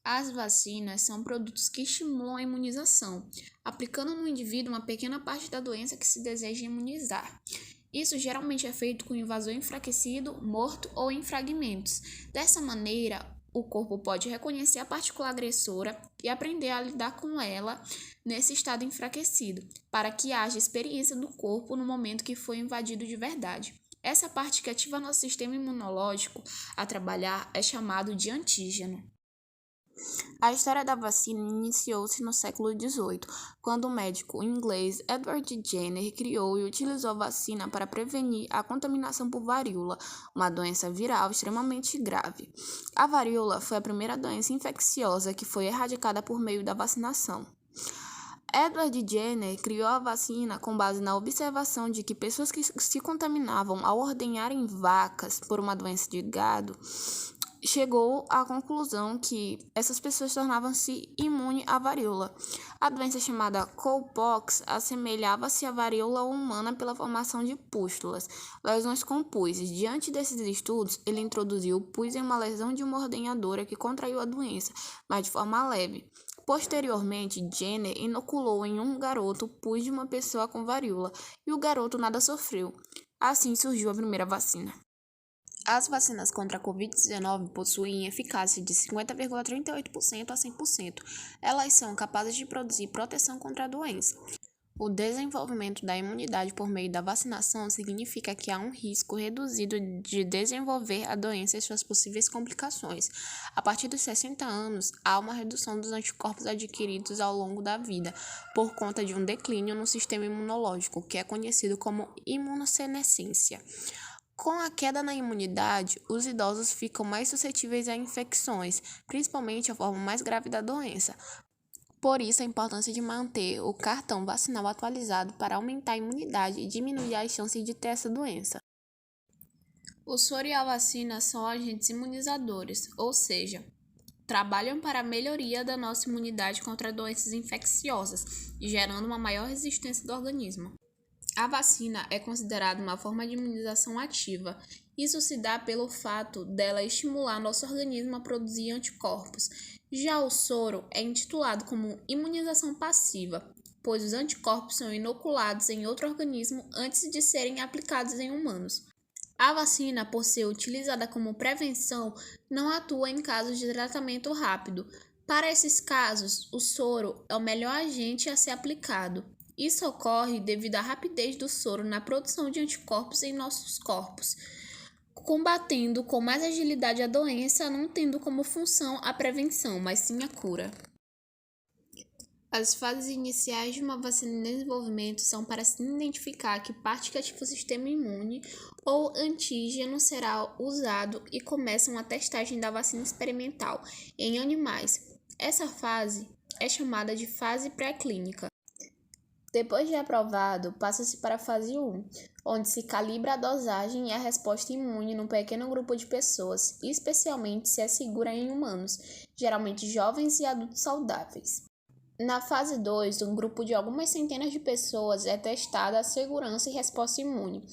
As vacinas são produtos que estimulam a imunização, aplicando no indivíduo uma pequena parte da doença que se deseja imunizar. Isso geralmente é feito com o invasor enfraquecido, morto ou em fragmentos. Dessa maneira, o corpo pode reconhecer a partícula agressora e aprender a lidar com ela nesse estado enfraquecido, para que haja experiência do corpo no momento que foi invadido de verdade. Essa parte que ativa nosso sistema imunológico a trabalhar é chamado de antígeno. A história da vacina iniciou-se no século XVIII, quando o médico inglês Edward Jenner criou e utilizou a vacina para prevenir a contaminação por varíola, uma doença viral extremamente grave. A varíola foi a primeira doença infecciosa que foi erradicada por meio da vacinação. Edward Jenner criou a vacina com base na observação de que pessoas que se contaminavam ao ordenharem vacas por uma doença de gado chegou à conclusão que essas pessoas tornavam-se imunes à varíola. A doença chamada cowpox assemelhava-se à varíola humana pela formação de pústulas, lesões com pus. Diante desses estudos, ele introduziu o pus em uma lesão de uma ordenhadora que contraiu a doença, mas de forma leve. Posteriormente, Jenner inoculou em um garoto o pus de uma pessoa com varíola, e o garoto nada sofreu. Assim surgiu a primeira vacina. As vacinas contra a Covid-19 possuem eficácia de 50,38% a 100%. Elas são capazes de produzir proteção contra a doença. O desenvolvimento da imunidade por meio da vacinação significa que há um risco reduzido de desenvolver a doença e suas possíveis complicações. A partir dos 60 anos, há uma redução dos anticorpos adquiridos ao longo da vida, por conta de um declínio no sistema imunológico, que é conhecido como imunossenescência. Com a queda na imunidade, os idosos ficam mais suscetíveis a infecções, principalmente a forma mais grave da doença. Por isso, a importância de manter o cartão vacinal atualizado para aumentar a imunidade e diminuir as chances de ter essa doença. O soro e a vacina são agentes imunizadores, ou seja, trabalham para a melhoria da nossa imunidade contra doenças infecciosas, gerando uma maior resistência do organismo. A vacina é considerada uma forma de imunização ativa. Isso se dá pelo fato dela estimular nosso organismo a produzir anticorpos. Já o soro é intitulado como imunização passiva, pois os anticorpos são inoculados em outro organismo antes de serem aplicados em humanos. A vacina, por ser utilizada como prevenção, não atua em casos de tratamento rápido. Para esses casos, o soro é o melhor agente a ser aplicado. Isso ocorre devido à rapidez do soro na produção de anticorpos em nossos corpos, combatendo com mais agilidade a doença, não tendo como função a prevenção, mas sim a cura. As fases iniciais de uma vacina em desenvolvimento são para se identificar que parte que ativa o sistema imune ou antígeno será usado e começam a testagem da vacina experimental em animais. Essa fase é chamada de fase pré-clínica. Depois de aprovado, passa-se para a fase 1, onde se calibra a dosagem e a resposta imune num pequeno grupo de pessoas, especialmente se é segura em humanos, geralmente jovens e adultos saudáveis. Na fase 2, um grupo de algumas centenas de pessoas é testada a segurança e resposta imune.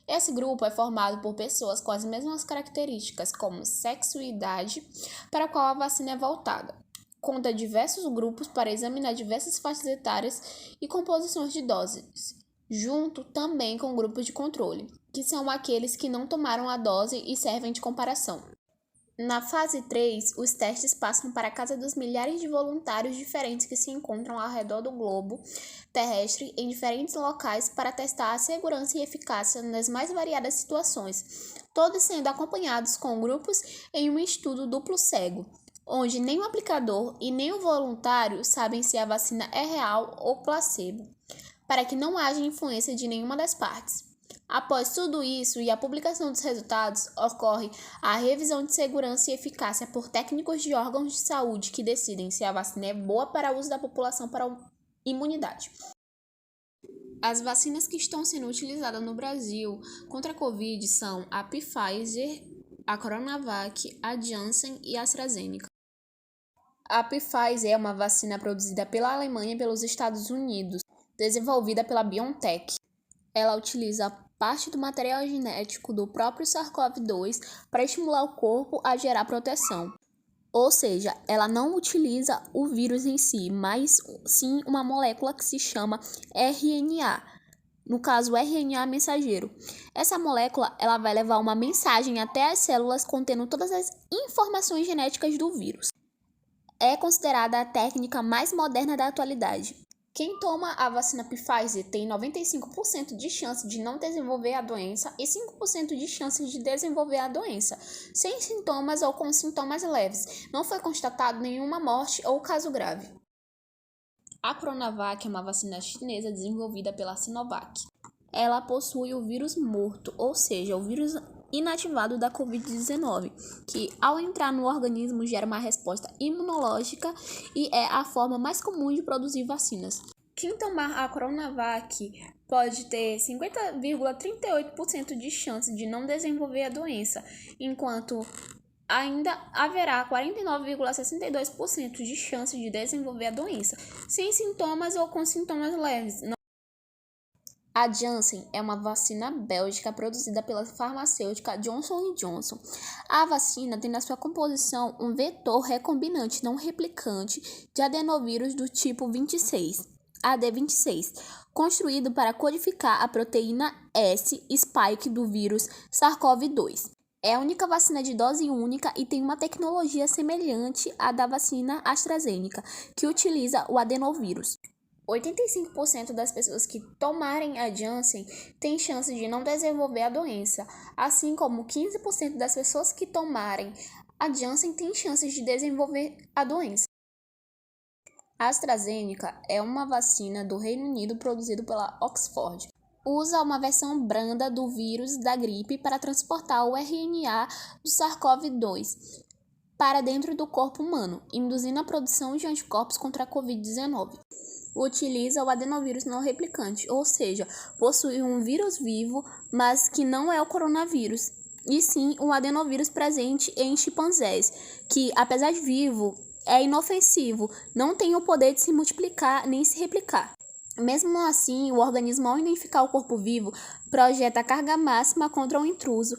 Esse grupo é formado por pessoas com as mesmas características, como sexo e idade, para a qual a vacina é voltada. Conta diversos grupos para examinar diversas faixas etárias e composições de doses, junto também com grupos de controle, que são aqueles que não tomaram a dose e servem de comparação. Na fase 3, os testes passam para a casa dos milhares de voluntários diferentes que se encontram ao redor do globo terrestre em diferentes locais para testar a segurança e eficácia nas mais variadas situações, todos sendo acompanhados com grupos em um estudo duplo cego, onde nem o aplicador e nem o voluntário sabem se a vacina é real ou placebo, para que não haja influência de nenhuma das partes. Após tudo isso e a publicação dos resultados, ocorre a revisão de segurança e eficácia por técnicos de órgãos de saúde que decidem se a vacina é boa para o uso da população para a imunidade. As vacinas que estão sendo utilizadas no Brasil contra a Covid são a Pfizer, a Coronavac, a Janssen e a AstraZeneca. A Pfizer é uma vacina produzida pela Alemanha e pelos Estados Unidos, desenvolvida pela BioNTech. Ela utiliza parte do material genético do próprio SARS-CoV-2 para estimular o corpo a gerar proteção. Ou seja, ela não utiliza o vírus em si, mas sim uma molécula que se chama RNA. No caso, RNA mensageiro. Essa molécula ela vai levar uma mensagem até as células contendo todas as informações genéticas do vírus. É considerada a técnica mais moderna da atualidade. Quem toma a vacina Pfizer tem 95% de chance de não desenvolver a doença e 5% de chance de desenvolver a doença, sem sintomas ou com sintomas leves. Não foi constatado nenhuma morte ou caso grave. A Coronavac é uma vacina chinesa desenvolvida pela Sinovac. Ela possui o vírus morto, ou seja, o vírus inativado da Covid-19, que ao entrar no organismo gera uma resposta imunológica e é a forma mais comum de produzir vacinas. Quem tomar a Coronavac pode ter 50,38% de chance de não desenvolver a doença, enquanto ainda haverá 49,62% de chance de desenvolver a doença, sem sintomas ou com sintomas leves. A Janssen é uma vacina bélgica produzida pela farmacêutica Johnson & Johnson. A vacina tem na sua composição um vetor recombinante não replicante de adenovírus do tipo 26, AD26, construído para codificar a proteína S spike do vírus SARS-CoV-2. É a única vacina de dose única e tem uma tecnologia semelhante à da vacina AstraZeneca, que utiliza o adenovírus. 85% das pessoas que tomarem a Janssen têm chance de não desenvolver a doença, assim como 15% das pessoas que tomarem a Janssen têm chances de desenvolver a doença. A AstraZeneca é uma vacina do Reino Unido produzida pela Oxford. Usa uma versão branda do vírus da gripe para transportar o RNA do SARS-CoV-2 para dentro do corpo humano, induzindo a produção de anticorpos contra a Covid-19. Utiliza o adenovírus não replicante, ou seja, possui um vírus vivo, mas que não é o coronavírus, e sim um adenovírus presente em chimpanzés, que, apesar de vivo, é inofensivo, não tem o poder de se multiplicar nem se replicar. Mesmo assim, o organismo, ao identificar o corpo vivo, projeta a carga máxima contra o intruso.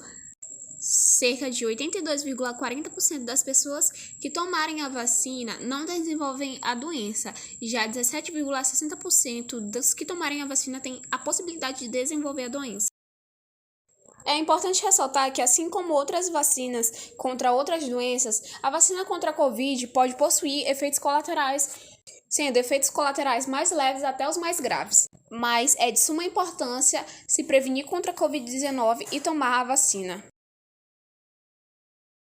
Cerca de 82,40% das pessoas que tomarem a vacina não desenvolvem a doença, já 17,60% dos que tomarem a vacina têm a possibilidade de desenvolver a doença. É importante ressaltar que, assim como outras vacinas contra outras doenças, a vacina contra a Covid pode possuir efeitos colaterais, sendo efeitos colaterais mais leves até os mais graves. Mas é de suma importância se prevenir contra a Covid-19 e tomar a vacina.